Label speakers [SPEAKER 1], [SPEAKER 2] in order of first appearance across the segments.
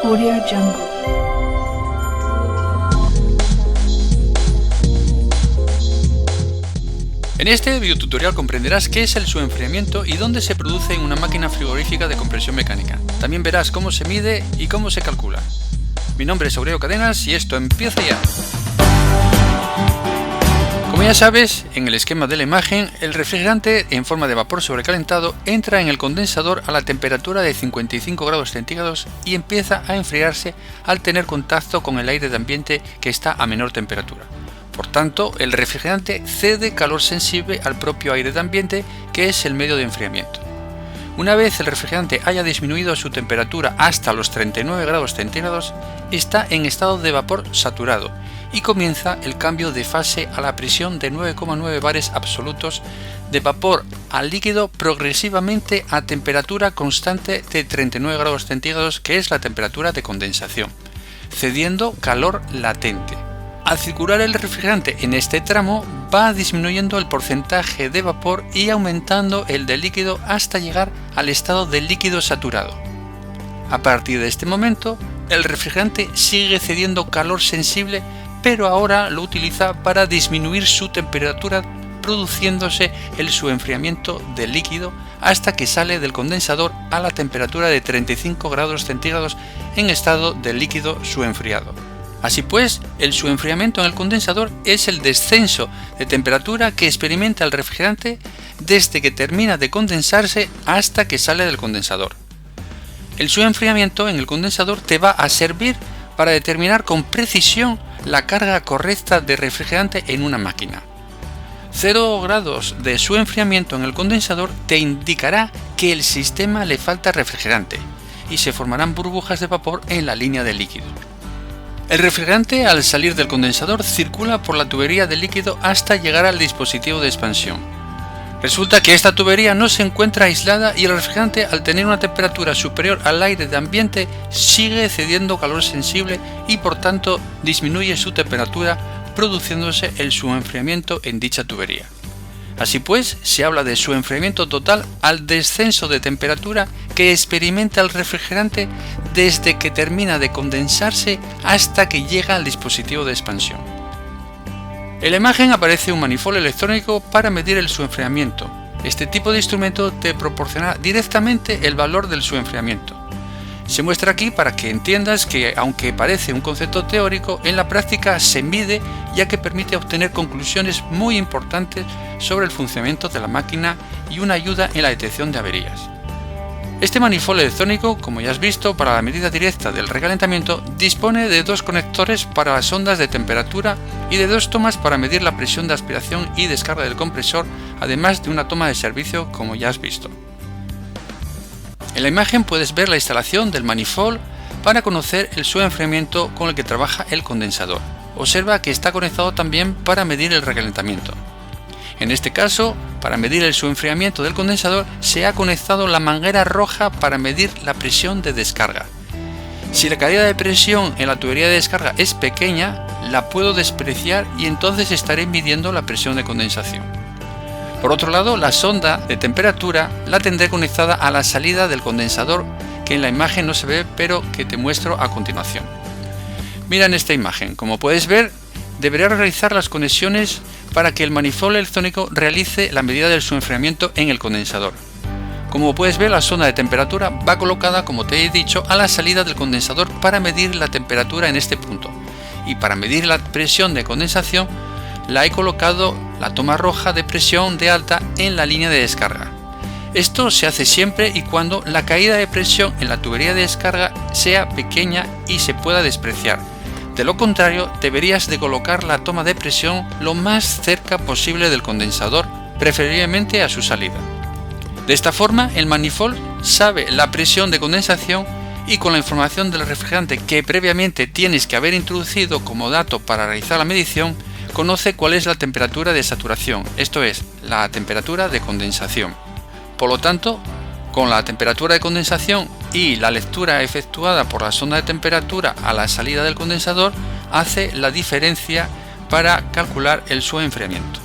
[SPEAKER 1] Audio Jungle.
[SPEAKER 2] En este videotutorial comprenderás qué es el subenfriamiento y dónde se produce en una máquina frigorífica de compresión mecánica. También verás cómo se mide y cómo se calcula. Mi nombre es Aurelio Cadenas y esto empieza ya. Como ya sabes, en el esquema de la imagen, el refrigerante en forma de vapor sobrecalentado entra en el condensador a la temperatura de 55 grados centígrados y empieza a enfriarse al tener contacto con el aire de ambiente que está a menor temperatura. Por tanto, el refrigerante cede calor sensible al propio aire de ambiente, que es el medio de enfriamiento. Una vez el refrigerante haya disminuido su temperatura hasta los 39 grados centígrados, está en estado de vapor saturado y comienza el cambio de fase a la presión de 9,9 bares absolutos de vapor a líquido progresivamente a temperatura constante de 39 grados centígrados, que es la temperatura de condensación, cediendo calor latente. Al circular el refrigerante en este tramo, va disminuyendo el porcentaje de vapor y aumentando el de líquido hasta llegar al estado de líquido saturado. A partir de este momento, el refrigerante sigue cediendo calor sensible, pero ahora lo utiliza para disminuir su temperatura, produciéndose el subenfriamiento del líquido hasta que sale del condensador a la temperatura de 35 grados centígrados en estado de líquido subenfriado. Así pues, el subenfriamiento en el condensador es el descenso de temperatura que experimenta el refrigerante desde que termina de condensarse hasta que sale del condensador. El subenfriamiento en el condensador te va a servir para determinar con precisión la carga correcta de refrigerante en una máquina. 0 grados de subenfriamiento en el condensador te indicará que el sistema le falta refrigerante y se formarán burbujas de vapor en la línea de líquido. El refrigerante, al salir del condensador, circula por la tubería de líquido hasta llegar al dispositivo de expansión. Resulta que esta tubería no se encuentra aislada y el refrigerante, al tener una temperatura superior al aire de ambiente, sigue cediendo calor sensible y por tanto disminuye su temperatura, produciéndose el subenfriamiento en dicha tubería. Así pues, se habla de subenfriamiento total al descenso de temperatura que experimenta el refrigerante desde que termina de condensarse hasta que llega al dispositivo de expansión. En la imagen aparece un manifold electrónico para medir el subenfriamiento. Este tipo de instrumento te proporciona directamente el valor del subenfriamiento. Se muestra aquí para que entiendas que, aunque parece un concepto teórico, en la práctica se mide, ya que permite obtener conclusiones muy importantes sobre el funcionamiento de la máquina y una ayuda en la detección de averías. Este manifold electrónico, como ya has visto, para la medida directa del recalentamiento, dispone de 2 conectores para las ondas de temperatura y de 2 tomas para medir la presión de aspiración y descarga del compresor, además de una toma de servicio, como ya has visto. En la imagen puedes ver la instalación del manifold para conocer el subenfriamiento con el que trabaja el condensador. Observa que está conectado también para medir el recalentamiento. En este caso, para medir el subenfriamiento del condensador, se ha conectado la manguera roja para medir la presión de descarga. Si la caída de presión en la tubería de descarga es pequeña, la puedo despreciar y entonces estaré midiendo la presión de condensación. Por otro lado, la sonda de temperatura la tendré conectada a la salida del condensador, que en la imagen no se ve, pero que te muestro a continuación. Mira en esta imagen, como puedes ver, deberé realizar las conexiones para que el manifold electrónico realice la medida del subenfriamiento en el condensador. Como puedes ver, la sonda de temperatura va colocada, como te he dicho, a la salida del condensador para medir la temperatura en este punto, y para medir la presión de condensación la he colocado la toma roja de presión de alta en la línea de descarga. Esto se hace siempre y cuando la caída de presión en la tubería de descarga sea pequeña y se pueda despreciar. De lo contrario, deberías de colocar la toma de presión lo más cerca posible del condensador, preferiblemente a su salida. De esta forma, el manifold sabe la presión de condensación y con la información del refrigerante que previamente tienes que haber introducido como dato para realizar la medición, conoce cuál es la temperatura de saturación, esto es, la temperatura de condensación. Por lo tanto, con la temperatura de condensación y la lectura efectuada por la sonda de temperatura a la salida del condensador, hace la diferencia para calcular el subenfriamiento.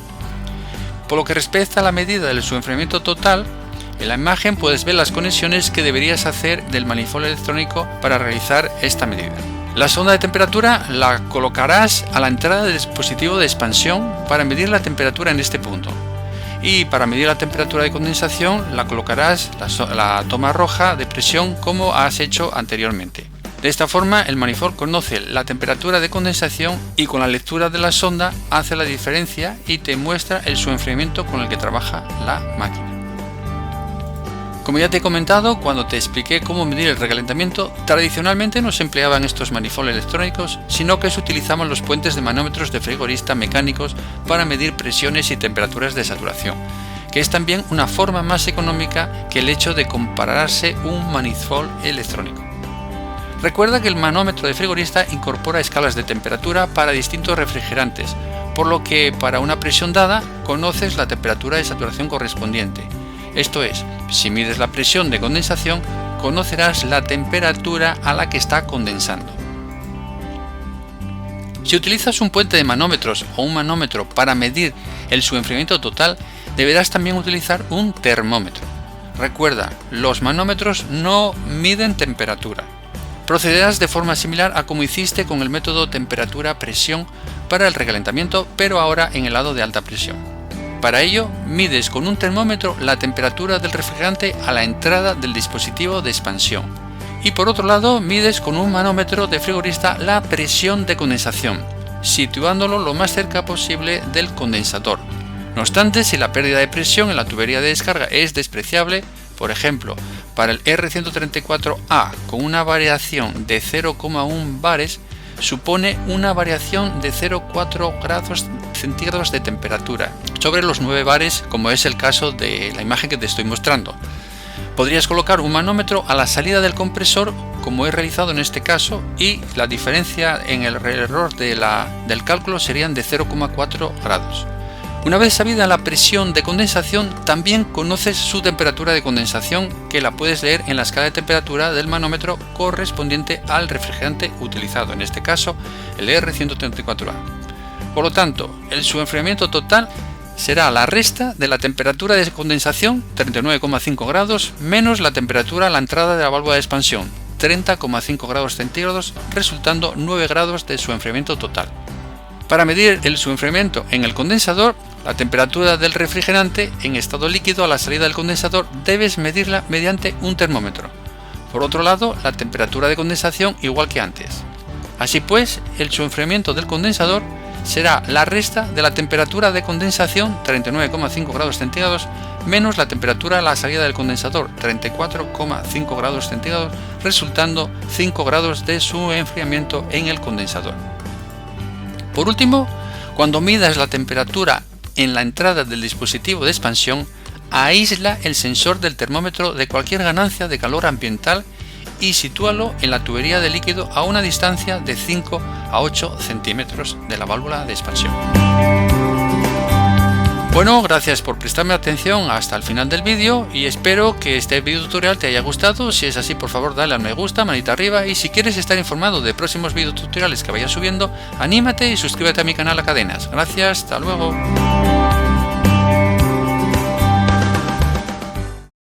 [SPEAKER 2] Por lo que respecta a la medida del subenfriamiento total, En la imagen puedes ver las conexiones que deberías hacer del manifold electrónico para realizar esta medida. La sonda de temperatura la colocarás a la entrada del dispositivo de expansión para medir la temperatura en este punto. Y para medir la temperatura de condensación la colocarás la toma roja de presión como has hecho anteriormente. De esta forma el manifold conoce la temperatura de condensación y con la lectura de la sonda hace la diferencia y te muestra el subenfriamiento con el que trabaja la máquina. Como ya te he comentado cuando te expliqué cómo medir el recalentamiento, tradicionalmente no se empleaban estos manifolds electrónicos, sino que se utilizaban los puentes de manómetros de frigorista mecánicos para medir presiones y temperaturas de saturación, que es también una forma más económica que el hecho de compararse un manifold electrónico. Recuerda que el manómetro de frigorista incorpora escalas de temperatura para distintos refrigerantes, por lo que para una presión dada conoces la temperatura de saturación correspondiente. Esto es, si mides la presión de condensación, conocerás la temperatura a la que está condensando. Si utilizas un puente de manómetros o un manómetro para medir el subenfriamiento total, deberás también utilizar un termómetro. Recuerda, los manómetros no miden temperatura. Procederás de forma similar a como hiciste con el método temperatura-presión para el recalentamiento, pero ahora en el lado de alta presión. Para ello, mides con un termómetro la temperatura del refrigerante a la entrada del dispositivo de expansión. Y por otro lado, mides con un manómetro de frigorista la presión de condensación, situándolo lo más cerca posible del condensador. No obstante, si la pérdida de presión en la tubería de descarga es despreciable, por ejemplo, para el R134A con una variación de 0,1 bares, supone una variación de 0,4 grados centígrados de temperatura sobre los 9 bares, como es el caso de la imagen que te estoy mostrando. Podrías colocar un manómetro a la salida del compresor, como he realizado en este caso, y la diferencia en el error del cálculo serían de 0,4 grados. Una vez sabida la presión de condensación, también conoces su temperatura de condensación, que la puedes leer en la escala de temperatura del manómetro correspondiente al refrigerante utilizado, en este caso el R134A. Por lo tanto, el subenfriamiento total será la resta de la temperatura de condensación, 39,5 grados, menos la temperatura a la entrada de la válvula de expansión, 30,5 grados centígrados, resultando 9 grados de subenfriamiento total. Para medir el subenfriamiento en el condensador, la temperatura del refrigerante en estado líquido a la salida del condensador debes medirla mediante un termómetro. Por otro lado, la temperatura de condensación igual que antes. Así pues, el subenfriamiento del condensador será la resta de la temperatura de condensación, 39,5 grados centígrados, menos la temperatura a la salida del condensador, 34,5 grados centígrados, resultando 5 grados de subenfriamiento en el condensador. Por último, cuando midas la temperatura en la entrada del dispositivo de expansión, aísla el sensor del termómetro de cualquier ganancia de calor ambiental y sitúalo en la tubería de líquido a una distancia de 5 a 8 centímetros de la válvula de expansión. Bueno, gracias por prestarme atención hasta el final del vídeo y espero que este vídeo tutorial te haya gustado. Si es así, por favor dale al me gusta, manita arriba, y si quieres estar informado de próximos vídeos tutoriales que vaya subiendo, anímate y suscríbete a mi canal a Cadenas. Gracias, hasta luego.